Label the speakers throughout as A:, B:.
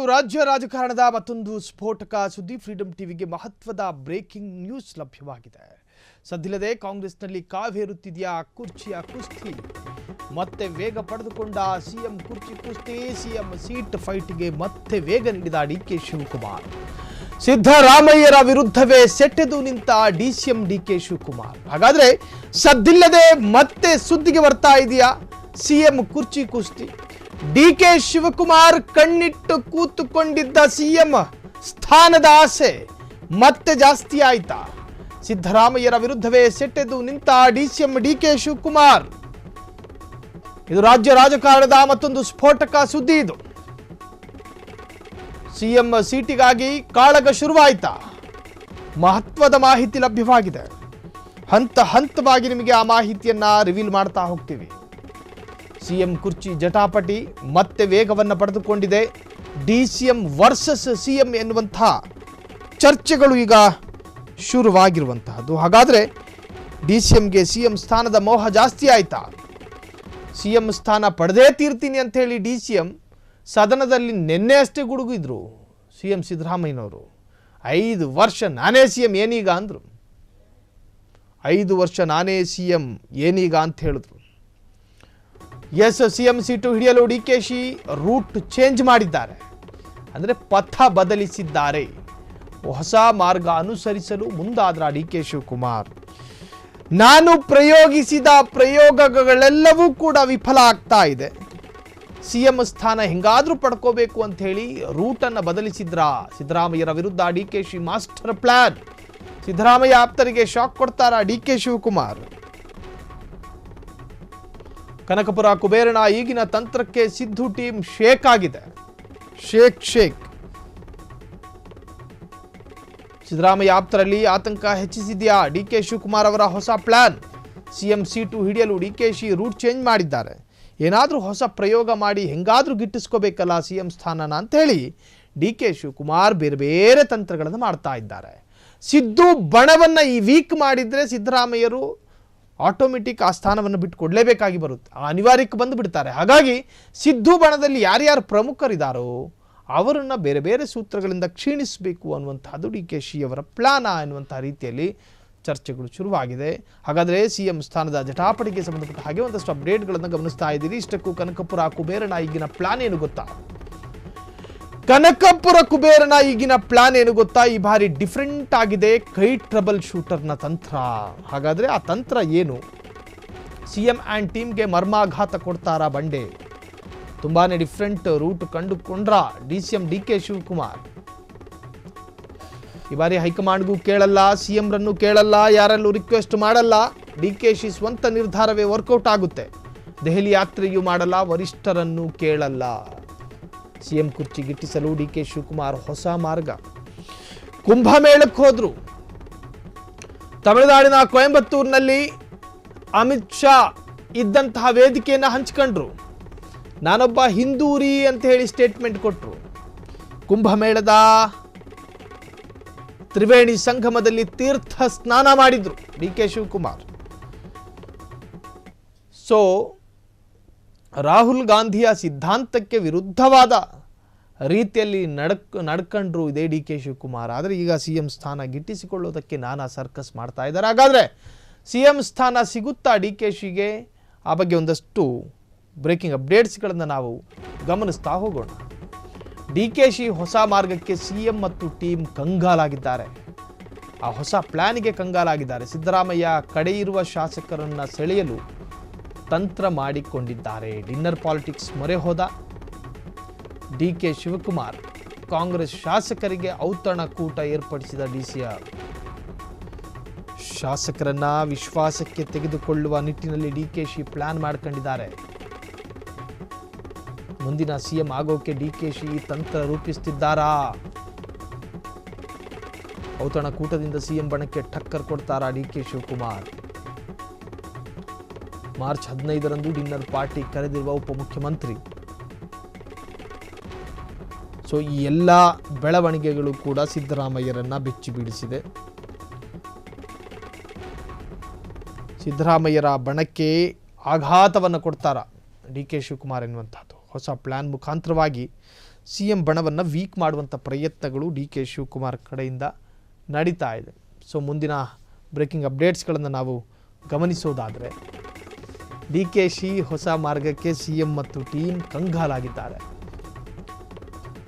A: ರಾಜ್ಯ ರಾಜಕಾರಣದ ಮತ್ತೊಂದು ಸ್ಫೋಟಕ ಸುದ್ದಿ ಫ್ರೀಡಂ ಟಿವಿಗೆ ಮಹತ್ವದ ಬ್ರೇಕಿಂಗ್ ನ್ಯೂಸ್ ಲಭ್ಯವಾಗಿದೆ. ಸದ್ದಿಲ್ಲದೆ ಕಾಂಗ್ರೆಸ್ನಲ್ಲಿ ಕಾವೇರುತ್ತಿದೆಯಾ ಕುರ್ಚಿಯ ಕುಸ್ತಿ. ಮತ್ತೆ ವೇಗ ಪಡೆದುಕೊಂಡ ಸಿಎಂ ಕುರ್ಚಿ ಕುಸ್ತಿ. ಸಿಎಂ ಸೀಟ್ ಫೈಟ್ಗೆ ಮತ್ತೆ ವೇಗ ನೀಡಿದ ಡಿಕೆ ಶಿವಕುಮಾರ್. ಸಿದ್ದರಾಮಯ್ಯರ ವಿರುದ್ಧವೇ ಸೆಟೆದು ನಿಂತ ಡಿಸಿಎಂ ಡಿಕೆ ಶಿವಕುಮಾರ್. ಹಾಗಾದ್ರೆ ಸದ್ದಿಲ್ಲದೆ ಮತ್ತೆ ಸುದ್ದಿಗೆ ಬರ್ತಾ ಇದೆಯಾ ಸಿಎಂ ಕುರ್ಚಿ ಕುಸ್ತಿ? ಡಿಕೆ ಶಿವಕುಮಾರ್ ಕಣ್ಣಿಟ್ಟು ಕೂತುಕೊಂಡಿದ್ದ ಸಿಎಂ ಸ್ಥಾನದ ಆಸೆ ಮತ್ತೆ ಜಾಸ್ತಿ ಆಯ್ತಾ? ಸಿದ್ದರಾಮಯ್ಯರ ವಿರುದ್ಧವೇ ಸೆಟೆದು ನಿಂತ ಡಿಸಿಎಂ ಡಿಕೆ ಶಿವಕುಮಾರ್. ಇದು ರಾಜ್ಯ ರಾಜಕಾರಣದ ಮತ್ತೊಂದು ಸ್ಫೋಟಕ ಸುದ್ದಿ. ಇದು ಸಿಎಂ ಸೀಟಿಗಾಗಿ ಕಾಳಗ ಶುರುವಾಯ್ತಾ? ಮಹತ್ವದ ಮಾಹಿತಿ ಲಭ್ಯವಾಗಿದೆ. ಹಂತ ಹಂತವಾಗಿ ನಿಮಗೆ ಆ ಮಾಹಿತಿಯನ್ನ ರಿವೀಲ್ ಮಾಡ್ತಾ ಹೋಗ್ತೀವಿ. ಸಿಎಂ ಕುರ್ಚಿ ಜಟಾಪಟಿ ಮತ್ತೆ ವೇಗವನ್ನು ಪಡೆದುಕೊಂಡಿದೆ. ಡಿಸಿಎಂ ವರ್ಸಸ್ ಸಿಎಂ ಎನ್ನುವಂತಹ ಚರ್ಚೆಗಳು ಈಗ ಶುರುವಾಗಿರುವಂತಹದ್ದು. ಹಾಗಾದ್ರೆ ಡಿಸಿಎಂಗೆ ಸಿಎಂ ಸ್ಥಾನದ ಮೋಹ ಜಾಸ್ತಿ ಆಯ್ತಾ? ಸಿಎಂ ಸ್ಥಾನ ಪಡೆದೇ ತೀರ್ತೀನಿ ಅಂತ ಹೇಳಿ ಡಿಸಿಎಂ ಸದನದಲ್ಲಿ ನಿನ್ನೆ ಅಷ್ಟೇ ಗುಡುಗಿದ್ರು. ಸಿಎಂ ಸಿದ್ದರಾಮಯ್ಯನವರು 5 ವರ್ಷ ನಾನೇ ಸಿಎಂ ಏನೀಗ ಅಂದ್ರು. 5 ವರ್ಷ ನಾನೇ ಸಿಎಂ ಏನೀಗ ಅಂತ ಹೇಳಿದ್ರು. ಎಸ್, ಸಿಎಂ ಸೀಟು ಹಿಡಿಯಲು ಡಿಕೆಶಿ ರೂಟ್ ಚೇಂಜ್ ಮಾಡಿದ್ದಾರೆ, ಅಂದರೆ ಪಥ ಬದಲಿಸಿದ್ದಾರೆ. ಹೊಸ ಮಾರ್ಗ ಅನುಸರಿಸಲು ಮುಂದಾದ್ರ ಡಿಕೆ ಶಿವಕುಮಾರ್. ನಾನು ಪ್ರಯೋಗಿಸಿದ ಪ್ರಯೋಗಗಳೆಲ್ಲವೂ ಕೂಡ ವಿಫಲ ಆಗ್ತಾ ಇದೆ. ಸಿಎಂ ಸ್ಥಾನ ಹೆಂಗಾದ್ರೂ ಪಡ್ಕೋಬೇಕು ಅಂತ ಹೇಳಿ ರೂಟನ್ನು ಬದಲಿಸಿದ್ರ. ಸಿದ್ದರಾಮಯ್ಯರ ವಿರುದ್ಧ ಡಿಕೆಶಿ ಮಾಸ್ಟರ್ ಪ್ಲಾನ್. ಸಿದ್ದರಾಮಯ್ಯ ಆಪ್ತರಿಗೆ ಶಾಕ್ ಕೊಡ್ತಾರ ಡಿಕೆ ಶಿವಕುಮಾರ್. ಕನಕಪುರ ಕುಬೇರನ ಈಗಿನ ತಂತ್ರಕ್ಕೆ ಸಿದ್ದು ಟೀಮ್ ಶೇಕ್ ಆಗಿದೆ. ಶೇಕ್. ಸಿದ್ದರಾಮಯ್ಯ ಆಪ್ತರಲ್ಲಿ ಆತಂಕ ಹೆಚ್ಚಿಸಿದೆಯಾ ಡಿಕೆ ಶಿವಕುಮಾರ್ ಅವರ ಹೊಸ ಪ್ಲಾನ್? ಸಿಎಂ ಸೀಟು ಹಿಡಿಯಲು ಡಿಕೆಶಿ ರೂಟ್ ಚೇಂಜ್ ಮಾಡಿದ್ದಾರೆ. ಏನಾದರೂ ಹೊಸ ಪ್ರಯೋಗ ಮಾಡಿ ಹೆಂಗಾದ್ರೂ ಗಿಟ್ಟಿಸ್ಕೋಬೇಕಲ್ಲ ಸಿಎಂ ಸ್ಥಾನನ ಅಂತ ಹೇಳಿ ಡಿಕೆ ಶಿವಕುಮಾರ್ ಬೇರೆ ಬೇರೆ ತಂತ್ರಗಳನ್ನು ಮಾಡ್ತಾ ಇದ್ದಾರೆ. ಸಿದ್ದು ಬಣವನ್ನ ಈ ವೀಕ್ ಮಾಡಿದ್ರೆ ಸಿದ್ದರಾಮಯ್ಯರು ಆಟೋಮೆಟಿಕ್ ಆ ಸ್ಥಾನವನ್ನು ಬಿಟ್ಟು ಕೊಡಲೇಬೇಕಾಗಿ ಬರುತ್ತೆ. ಅನಿವಾರ್ಯಕ್ಕೆ ಬಂದು ಬಿಡ್ತಾರೆ. ಹಾಗಾಗಿ ಸಿದ್ದು ಬಣದಲ್ಲಿ ಯಾರ್ಯಾರು ಪ್ರಮುಖರಿದ್ದಾರೋ ಅವರನ್ನು ಬೇರೆ ಬೇರೆ ಸೂತ್ರಗಳಿಂದ ಕ್ಷೀಣಿಸಬೇಕು ಅನ್ನುವಂಥದ್ದು ಡಿಕೆಶಿ ಅವರ ಪ್ಲಾನ ಎನ್ನುವಂಥ ರೀತಿಯಲ್ಲಿ ಚರ್ಚೆಗಳು ಶುರುವಾಗಿದೆ. ಹಾಗಾದರೆ ಸಿಎಂ ಸ್ಥಾನದ ಜಟಾಪಟಿಗೆ ಸಂಬಂಧಪಟ್ಟ ಹಾಗೆ ಒಂದಷ್ಟು ಅಪ್ಡೇಟ್ಗಳನ್ನು ಗಮನಿಸ್ತಾ ಇದ್ದೀರಿ. ಇಷ್ಟಕ್ಕೂ ಕನಕಪುರ ಕುಬೇರನ ಈಗಿನ ಪ್ಲಾನ್ ಏನು ಗೊತ್ತಾ? ಕನಕಪುರ ಕುಬೇರನ ಈಗಿನ ಪ್ಲಾನ್ ಏನು ಗೊತ್ತಾ? ಈ ಬಾರಿ ಡಿಫರೆಂಟ್ ಆಗಿದೆ. ಕೈ ಟ್ರಬಲ್ ಶೂಟರ್ನ ತಂತ್ರ. ಹಾಗಾದ್ರೆ ಆ ತಂತ್ರ ಏನು? ಸಿಎಂ ಆ್ಯಂಡ್ ಟೀಮ್ಗೆ ಮರ್ಮಾಘಾತ ಕೊಡ್ತಾರಾ ಬಂಡೆ? ತುಂಬಾನೇ ಡಿಫರೆಂಟ್ ರೂಟ್ ಕಂಡುಕೊಂಡ್ರ ಡಿಸಿಎಂ ಡಿಕೆ ಶಿವಕುಮಾರ್. ಈ ಬಾರಿ ಹೈಕಮಾಂಡ್ಗೂ ಕೇಳಲ್ಲ, ಸಿಎಂ ರನ್ನು ಕೇಳಲ್ಲ, ಯಾರಲ್ಲೂ ರಿಕ್ವೆಸ್ಟ್ ಮಾಡಲ್ಲ. ಡಿಕೆಶಿ ಸ್ವಂತ ನಿರ್ಧಾರವೇ ವರ್ಕೌಟ್ ಆಗುತ್ತೆ. ದೆಹಲಿ ಯಾತ್ರೆಯೂ ಮಾಡಲ್ಲ, ವರಿಷ್ಠರನ್ನು ಕೇಳಲ್ಲ. ಸಿಎಂ ಕುರ್ಚಿ ಗಿಟ್ಟಿಸಲು ಡಿಕೆ ಶಿವಕುಮಾರ್ ಹೊಸ ಮಾರ್ಗ. ಕುಂಭಮೇಳಕ್ಕೆ ಹೋದ್ರು. ತಮಿಳುನಾಡಿನ ಕೊಯಂಬತ್ತೂರಿನಲ್ಲಿ ಅಮಿತ್ ಶಾ ಇದ್ದಂತಹ ವೇದಿಕೆಯನ್ನು ಹಂಚಿಕೊಂಡ್ರು. ನಾನೊಬ್ಬ ಹಿಂದೂರಿ ಅಂತ ಹೇಳಿ ಸ್ಟೇಟ್ಮೆಂಟ್ ಕೊಟ್ಟರು. ಕುಂಭಮೇಳದ ತ್ರಿವೇಣಿ ಸಂಗಮದಲ್ಲಿ ತೀರ್ಥ ಸ್ನಾನ ಮಾಡಿದ್ರು ಡಿಕೆ ಶಿವಕುಮಾರ್. ಸೊ ರಾಹುಲ್ ಗಾಂಧಿಯ ಸಿದ್ಧಾಂತಕ್ಕೆ ವಿರುದ್ಧವಾದ ರೀತಿಯಲ್ಲಿ ನಡ್ಕೊಂಡ್ರು ಇದೇ ಡಿಕೆ ಶಿವಕುಮಾರ್. ಆದರೆ ಈಗ ಸಿಎಂ ಸ್ಥಾನ ಗಿಟ್ಟಿಸಿಕೊಳ್ಳೋದಕ್ಕೆ ನಾನಾ ಸರ್ಕಸ್ ಮಾಡ್ತಾ ಇದ್ದಾರೆ. ಹಾಗಾದರೆ ಸಿಎಂ ಸ್ಥಾನ ಸಿಗುತ್ತಾ ಡಿಕೆಶಿಗೆ? ಆ ಬಗ್ಗೆ ಒಂದಷ್ಟು ಬ್ರೇಕಿಂಗ್ ಅಪ್ಡೇಟ್ಸ್ಗಳನ್ನು ನಾವು ಗಮನಿಸ್ತಾ ಹೋಗೋಣ. ಡಿಕೆಶಿ ಹೊಸ ಮಾರ್ಗಕ್ಕೆ ಸಿಎಂ ಮತ್ತು ಟೀಮ್ ಕಂಗಾಲಾಗಿದ್ದಾರೆ. ಆ ಹೊಸ ಪ್ಲಾನಿಗೆ ಕಂಗಾಲಾಗಿದ್ದಾರೆ. ಸಿದ್ದರಾಮಯ್ಯ ಕಡೆ ಇರುವ ಶಾಸಕರನ್ನು ಸೆಳೆಯಲು ತಂತ್ರ ಮಾಡಿಕೊಂಡಿದ್ದಾರೆ. ಡಿನ್ನರ್ ಪಾಲಿಟಿಕ್ಸ್ ಮೊರೆ ಹೋದ ಡಿಕೆ ಶಿವಕುಮಾರ್. ಕಾಂಗ್ರೆಸ್ ಶಾಸಕರಿಗೆ ಔತಣಕೂಟ ಏರ್ಪಡಿಸಿದ ಡಿಸಿಆರ್. ಶಾಸಕರನ್ನ ವಿಶ್ವಾಸಕ್ಕೆ ತೆಗೆದುಕೊಳ್ಳುವ ನಿಟ್ಟಿನಲ್ಲಿ ಡಿಕೆಶಿ ಪ್ಲಾನ್ ಮಾಡ್ಕೊಂಡಿದ್ದಾರೆ. ಮುಂದಿನ ಸಿಎಂ ಆಗೋಕೆ ಡಿಕೆಶಿ ತಂತ್ರ ರೂಪಿಸುತ್ತಿದ್ದಾರಾ? ಔತಣಕೂಟದಿಂದ ಸಿಎಂ ಬಣಕ್ಕೆ ಟಕ್ಕರ್ ಕೊಡ್ತಾರಾ ಡಿಕೆ ಶಿವಕುಮಾರ್? ಮಾರ್ಚ್ 15ರಂದು ಡಿನ್ನರ್ ಪಾರ್ಟಿ ಕರೆದಿರುವ ಉಪಮುಖ್ಯಮಂತ್ರಿ. ಸೊ ಈ ಎಲ್ಲ ಬೆಳವಣಿಗೆಗಳು ಕೂಡ ಸಿದ್ದರಾಮಯ್ಯರನ್ನ ಬೆಚ್ಚಿ ಬೀಳಿಸಿದೆ. ಸಿದ್ದರಾಮಯ್ಯರ ಬಣಕ್ಕೆ ಆಘಾತವನ್ನು ಕೊಡ್ತಾರ ಡಿ ಕೆ ಶಿವಕುಮಾರ್ ಎನ್ನುವಂಥದ್ದು ಹೊಸ ಪ್ಲಾನ್ ಮುಖಾಂತರವಾಗಿ CM ಬಣವನ್ನು ವೀಕ್ ಮಾಡುವಂಥ ಪ್ರಯತ್ನಗಳು DK ಶಿವಕುಮಾರ್ ಕಡೆಯಿಂದ ನಡೀತಾ ಇದೆ. ಸೊ ಮುಂದಿನ ಬ್ರೇಕಿಂಗ್ ಅಪ್ಡೇಟ್ಸ್ಗಳನ್ನು ನಾವು ಗಮನಿಸೋದಾದರೆ DKಶಿ ಹೊಸ ಮಾರ್ಗಕ್ಕೆ CM ಮತ್ತು ಟೀಮ್ ಕಂಗಾಲಾಗಿದ್ದಾರೆ.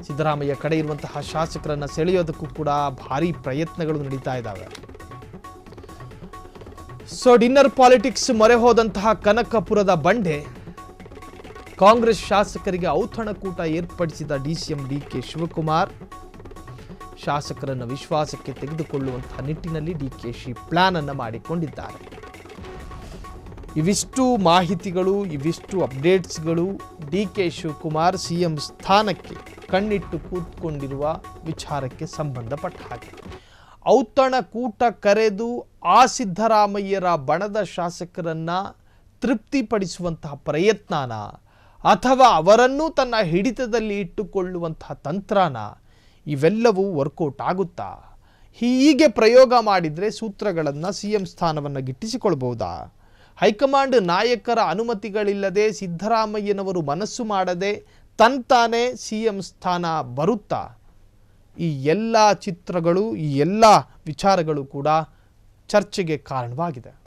A: ಸಿದ್ದರಾಮಯ್ಯ ಕಡೆ ಇರುವಂತಹ ಶಾಸಕರನ್ನು ಸೆಳೆಯೋದಕ್ಕೂ ಕೂಡ ಭಾರಿ ಪ್ರಯತ್ನಗಳು ನಡೀತಾ ಇದ್ದಾವೆ. ಸೊ ಡಿನ್ನರ್ ಪಾಲಿಟಿಕ್ಸ್ ಮೊರೆ ಹೋದಂತಹ ಕನಕಪುರದ ಬಂಡೆ ಕಾಂಗ್ರೆಸ್ ಶಾಸಕರಿಗೆ ಔತಣಕೂಟ ಏರ್ಪಡಿಸಿದ DCM DK ಶಿವಕುಮಾರ್ ಶಾಸಕರನ್ನು ವಿಶ್ವಾಸಕ್ಕೆ ತೆಗೆದುಕೊಳ್ಳುವಂತಹ ನಿಟ್ಟಿನಲ್ಲಿ DKಶಿ ಪ್ಲಾನ್ ಅನ್ನು ಮಾಡಿಕೊಂಡಿದ್ದಾರೆ. ಇವಿಷ್ಟು ಮಾಹಿತಿಗಳು, ಇವಿಷ್ಟು ಅಪ್ಡೇಟ್ಸ್ಗಳು DK ಶಿವಕುಮಾರ್ CM ಸ್ಥಾನಕ್ಕೆ ಕಣ್ಣಿಟ್ಟು ಕೂತ್ಕೊಂಡಿರುವ ವಿಚಾರಕ್ಕೆ ಸಂಬಂಧಪಟ್ಟ ಹಾಗೆ. ಔತಣಕೂಟ ಕರೆದು ಆ ಸಿದ್ದರಾಮಯ್ಯರ ಬಣದ ಶಾಸಕರನ್ನ ತೃಪ್ತಿಪಡಿಸುವಂತಹ ಪ್ರಯತ್ನನ ಅಥವಾ ಅವರನ್ನು ತನ್ನ ಹಿಡಿತದಲ್ಲಿ ಇಟ್ಟುಕೊಳ್ಳುವಂತಹ ತಂತ್ರನ, ಇವೆಲ್ಲವೂ ವರ್ಕೌಟ್ ಆಗುತ್ತಾ? ಹೀಗೆ ಪ್ರಯೋಗ ಮಾಡಿದರೆ ಸೂತ್ರಗಳನ್ನು CM ಸ್ಥಾನವನ್ನು ಗಿಟ್ಟಿಸಿಕೊಳ್ಬಹುದಾ? ಹೈಕಮಾಂಡ್ ನಾಯಕರ ಅನುಮತಿಗಳಿಲ್ಲದೆ ಸಿದ್ದರಾಮಯ್ಯನವರು ಮನಸ್ಸು ಮಾಡದೆ ತಂತಾನೆ CM ಸ್ಥಾನ ಬರುತ್ತಾ? ಈ ಎಲ್ಲ ಚಿತ್ರಗಳು, ಈ ಎಲ್ಲ ವಿಚಾರಗಳು ಕೂಡ ಚರ್ಚೆಗೆ ಕಾರಣವಾಗಿದೆ.